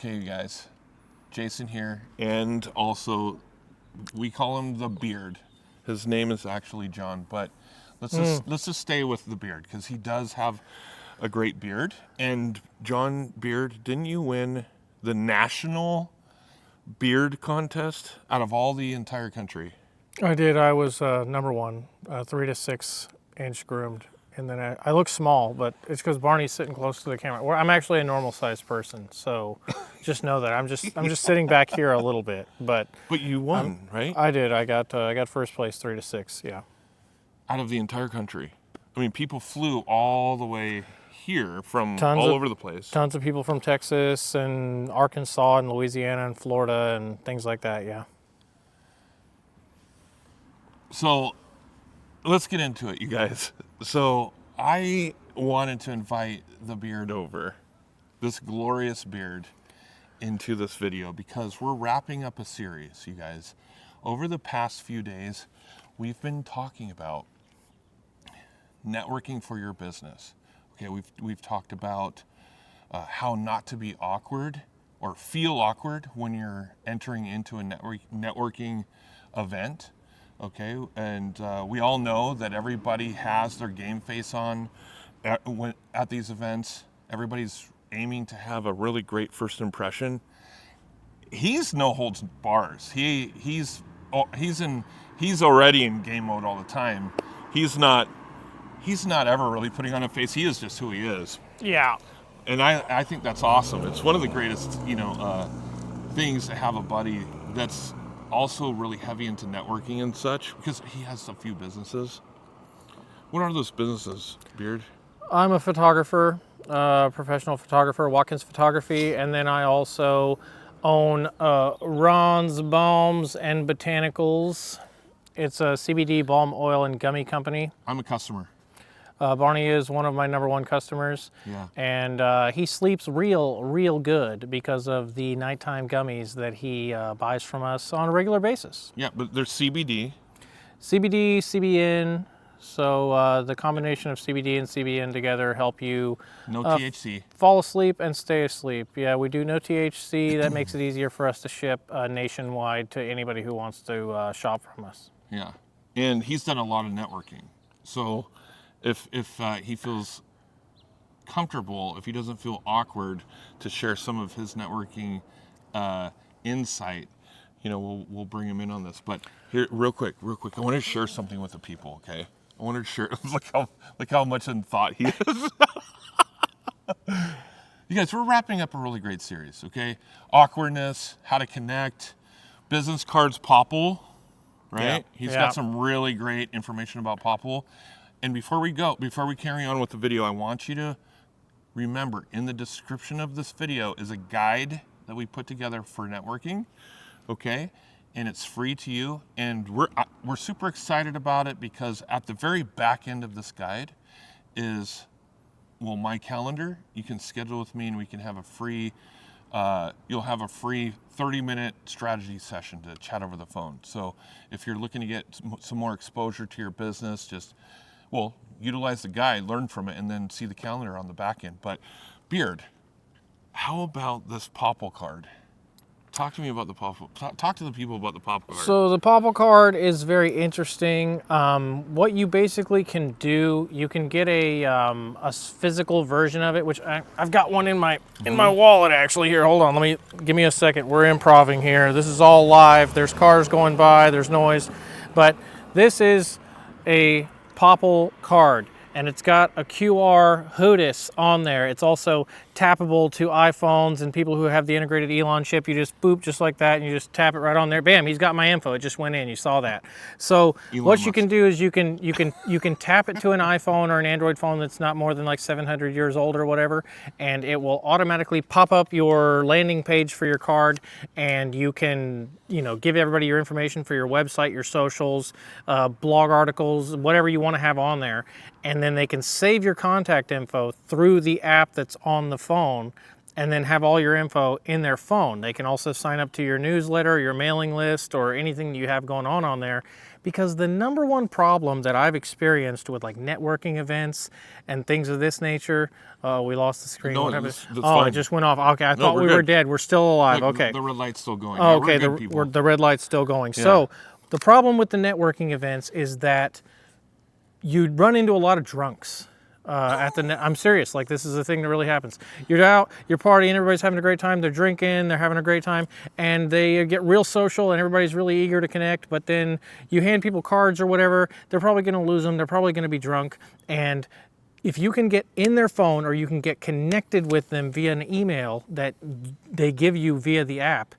Okay, you guys, Jason here, and also we call him the Beard. His name is actually John, but let's just stay with the Beard because he does have a great beard. And John Beard, didn't you win the national beard contest out of all the entire country? I did. I was number one, 3 to 6 inch groomed. And then I look small, but it's because Barney's sitting close to the camera. I'm actually a normal sized person, so just know that I'm just sitting back here a little bit. But you won, right? I did. I got first place, 3 to 6. Yeah. Out of the entire country. I mean, people flew all the way here from all over the place. Tons of people from Texas and Arkansas and Louisiana and Florida and things like that. Yeah. So let's get into it, you guys. So I wanted to invite the Beard over, this glorious Beard, into this video because we're wrapping up a series, you guys. Over the past few days, we've been talking about networking for your business. Okay, we've talked about how not to be awkward or feel awkward when you're entering into a networking event. Okay, and we all know that everybody has their game face on at these events. Everybody's aiming to have a really great first impression. He's no holds bars. He's already in game mode all the time. He's not ever really putting on a face. He is just who he is. Yeah. And I think that's awesome. It's one of the greatest things to have a buddy that's also really heavy into networking and such, because he has a few businesses. What are those businesses, Beard? I'm a photographer, professional photographer, Watkins Photography, and then I also own Ron's Balms and Botanicals. It's a CBD balm oil and gummy company. I'm a customer. Barney is one of my number one customers. Yeah. And he sleeps real good because of the nighttime gummies that he buys from us on a regular basis. Yeah, but there's CBD. CBD, CBN. So the combination of CBD and CBN together help you No THC. fall asleep and stay asleep. Yeah, we do no THC. That makes it easier for us to ship nationwide to anybody who wants to shop from us. Yeah, and he's done a lot of networking. So if he feels comfortable, if he doesn't feel awkward to share some of his networking insight, we'll bring him in on this. But here, real quick, I want to share something with the people, okay? I want to share, look how much in thought he is. You guys, we're wrapping up a really great series, okay? Awkwardness, how to connect, business cards, Popple, right? Yeah. He's got some really great information about Popple. And before we carry on with the video, I want you to remember, in the description of this video is a guide that we put together for networking, okay? And it's free to you. And we're super excited about it because at the very back end of this guide is, my calendar. You can schedule with me and we can have a free, you'll have a free 30-minute strategy session to chat over the phone. So if you're looking to get some more exposure to your business, just utilize the guide, learn from it, and then see the calendar on the back end. But Beard, how about this Popple card? Talk to me about the Popple. Talk to the people about the Popple card. So the Popple card is very interesting. What you basically can do, you can get a physical version of it, which I've got one in my wallet actually. Here, hold on. Give me a second. We're improving here. This is all live. There's cars going by. There's noise, but this is a Popple card, and it's got a QR HOODIS on there. It's also tappable to iPhones and people who have the integrated Elon chip. You just boop just like that, and you just tap it right on there. Bam! He's got my info. It just went in. You saw that. So what you can do is you can tap it to an iPhone or an Android phone that's not more than like 700 years old or whatever, and it will automatically pop up your landing page for your card, and you can give everybody your information for your website, your socials, blog articles, whatever you want to have on there, and then they can save your contact info through the app that's on the phone, and then have all your info in their phone. They can also sign up to your newsletter, your mailing list, or anything you have going on there. Because the number one problem that I've experienced with like networking events and things of this nature, we lost the screen. No, what happened? that's Oh, fine. it just went off. Okay, I thought we're we were good. dead. We're still alive. Look, Okay. The red light's still going. Oh, Yeah, okay, we're good people. the red light's still going. So the problem with the networking events is that you run into a lot of drunks. I'm serious, like this is a thing that really happens. You're out, you're partying, everybody's having a great time, they're drinking, they're having a great time, and they get real social and everybody's really eager to connect, but then you hand people cards or whatever, they're probably gonna lose them, they're probably gonna be drunk, and if you can get in their phone or you can get connected with them via an email that they give you via the app,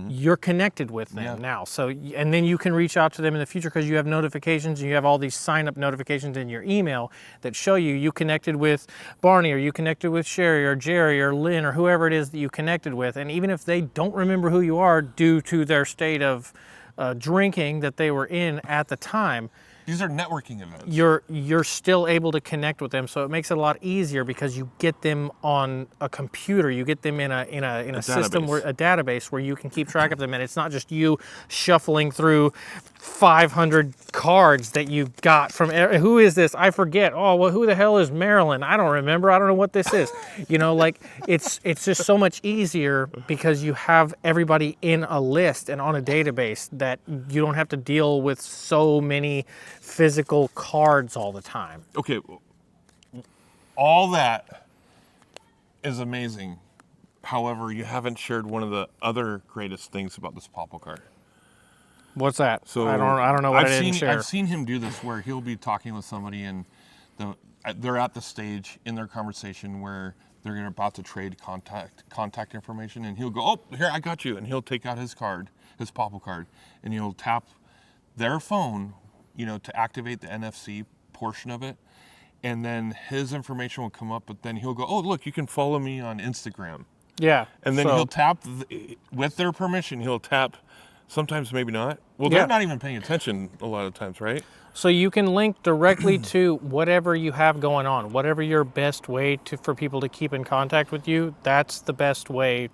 you're connected with them now. So, and then you can reach out to them in the future because you have notifications and you have all these sign up notifications in your email that show you connected with Barney, or you connected with Sherry or Jerry or Lynn or whoever it is that you connected with. And even if they don't remember who you are due to their state of drinking that they were in at the time, These are networking events. you're still able to connect with them, so it makes it a lot easier because you get them on a computer, you get them in a system where a database where you can keep track of them, and it's not just you shuffling through 500 cards that you got from who is this? I forget. Oh, well, who the hell is Marilyn? I don't remember. I don't know what this is. You know, like it's just so much easier because you have everybody in a list and on a database that you don't have to deal with so many physical cards all the time. Okay, all that is amazing. However, you haven't shared one of the other greatest things about this Popple card. What's that? So I don't know what I didn't share. I've seen him do this where he'll be talking with somebody and they're at the stage in their conversation where they're about to trade contact information, and he'll go, "Oh, here, I got you," and he'll take out his card, his Popple card, and he'll tap their phone, to activate the NFC portion of it, and then his information will come up, but then he'll go, "Oh, look, you can follow me on Instagram." Yeah. And then he'll tap, with their permission, he'll tap, sometimes maybe not. Well, they're not even paying attention a lot of times, right? So you can link directly to whatever you have going on, whatever your best way for people to keep in contact with you, that's the best way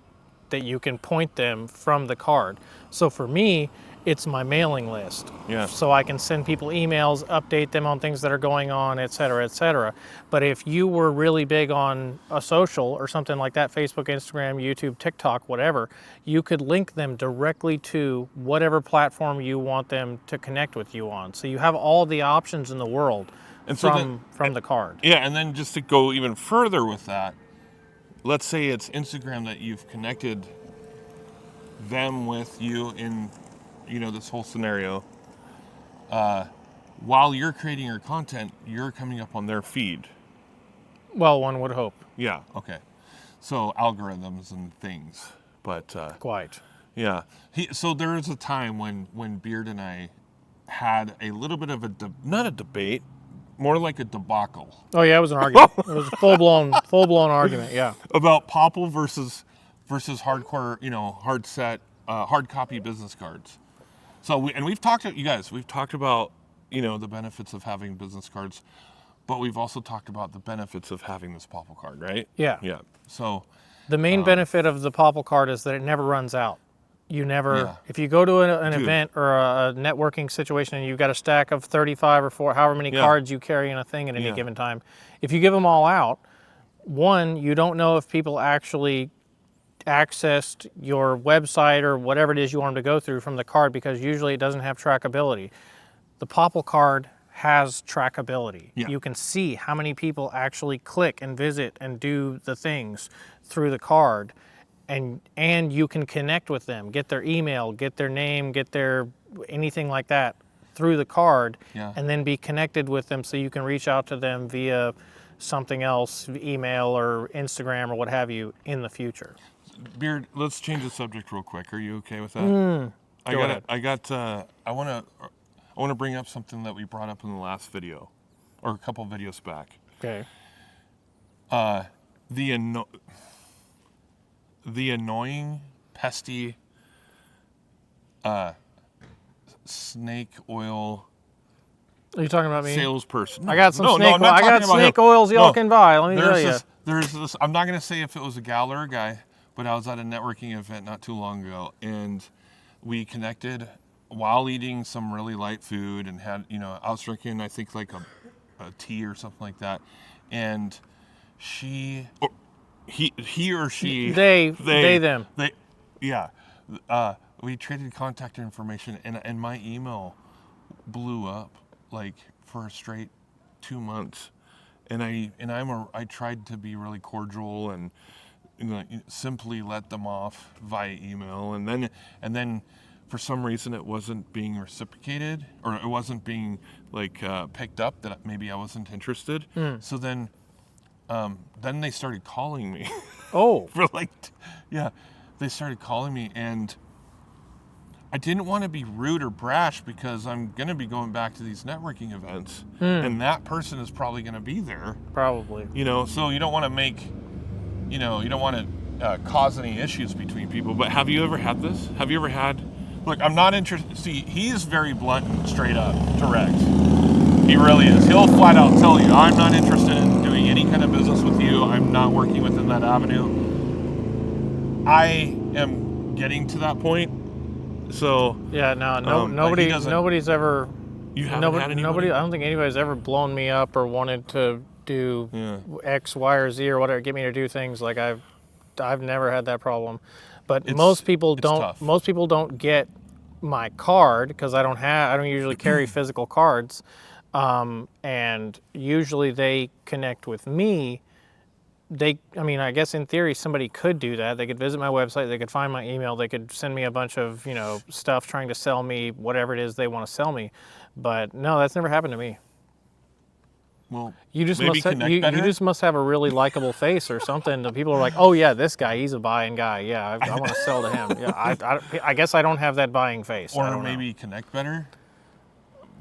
that you can point them from the card. So for me, it's my mailing list. Yeah. So I can send people emails, update them on things that are going on, et cetera, et cetera. But if you were really big on a social or something like that, Facebook, Instagram, YouTube, TikTok, whatever, you could link them directly to whatever platform you want them to connect with you on. So you have all the options in the world from the card. Yeah, and then just to go even further with that, let's say it's Instagram that you've connected them with you in this whole scenario, while you're creating your content, you're coming up on their feed. Well, one would hope. Yeah, okay. So algorithms and things, but Quite. yeah. So there was a time when Beard and I had a little bit of not a debate, more like a debacle. Oh yeah, it was an argument. It was a full-blown argument, yeah. About Popple versus hardcore, hard copy business cards. So we've talked about, the benefits of having business cards, but we've also talked about the benefits of having this Popple card, right? Yeah. Yeah. So The main benefit of the Popple card is that it never runs out. You never, if you go to an event or a networking situation and you've got a stack of 35 or however many cards you carry in a thing at any given time, if you give them all out, one, you don't know if people actually accessed your website or whatever it is you want them to go through from the card, because usually it doesn't have trackability. The Popple card has trackability. Yeah. You can see how many people actually click and visit and do the things through the card, and you can connect with them, get their email, get their name, get their anything like that through the card, and then be connected with them so you can reach out to them via something else, email or Instagram or what have you, in the future. Beard, let's change the subject real quick. Are you okay with that? Go ahead. I want to bring up something that we brought up in the last video, or a couple videos back. Okay. The annoying, pesty snake oil Are you talking about me? salesperson. I got some I'm not I got talking about snake him. oils y'all can buy. Let me tell you. there's this, I'm not going to say if it was a gal or a guy, but I was at a networking event not too long ago, and we connected while eating some really light food, and had, I was drinking, I think, like a tea or something like that, and he or she, them. yeah, we traded contact information, and my email blew up like for a straight 2 months, and I tried to be really cordial and simply let them off via email, and then for some reason it wasn't being reciprocated, or it wasn't being like picked up, that maybe I wasn't interested. So then they started calling me. Oh. For like, yeah, they started calling me, and I didn't want to be rude or brash because I'm going to be going back to these networking events, and that person is probably going to be there. Probably. So you don't want to make, you don't want to cause any issues between people. But have you ever had this? Have you ever had, look, I'm not interested. See, he's very blunt and straight up, direct. He really is. He'll flat out tell you, I'm not interested in doing any kind of business with you. I'm not working within that avenue. I am getting to that point. So yeah, nobody's ever. You haven't had anybody? I don't think anybody's ever blown me up or wanted to do X, Y, or Z or whatever, get me to do things. Like I've never had that problem. But most people don't. Tough. Most people don't get my card because I don't usually carry physical cards, and usually they connect with me. I guess in theory somebody could do that. They could visit my website, they could find my email, they could send me a bunch of, stuff trying to sell me whatever it is they want to sell me. But no, that's never happened to me. Well, you just you just must have a really likable face or something. The people are like, oh yeah, this guy, he's a buying guy. Yeah, I want to sell to him. Yeah, I guess I don't have that buying face. Or maybe connect better.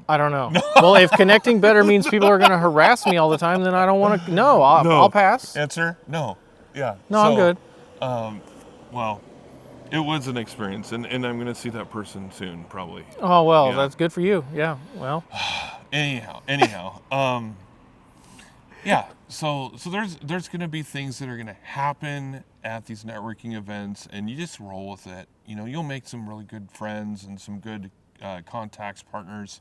I don't know. Well, if connecting better means people are going to harass me all the time, then I don't want to. No, I'll pass. Answer? No. Yeah. No, I'm good. Well, it was an experience, and I'm going to see that person soon, probably. Oh, well, that's good for you. Yeah, well. Anyhow. Yeah, so there's going to be things that are going to happen at these networking events, and you just roll with it. You'll make some really good friends and some good contacts, partners.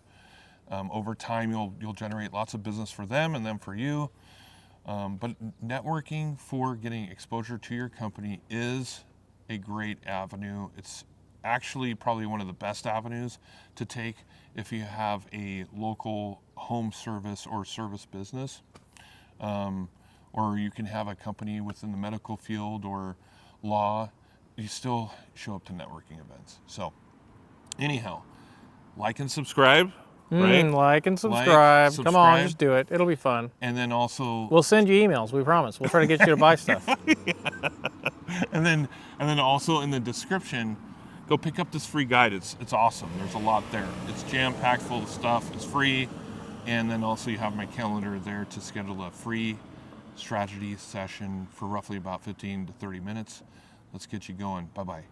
Over time, you'll generate lots of business for them and them for you. But networking for getting exposure to your company is a great avenue. It's actually probably one of the best avenues to take if you have a local home service or service business. Or you can have a company within the medical field or law. You still show up to networking events. So anyhow, like and subscribe. Right? Like and subscribe. Come on, just do it. It'll be fun. And then also, we'll send you emails. We promise. We'll try to get you to buy stuff. And then also in the description, go pick up this free guide. It's awesome. There's a lot there. It's jam-packed full of stuff. It's free. And then also you have my calendar there to schedule a free strategy session for roughly about 15 to 30 minutes. Let's get you going. Bye-bye.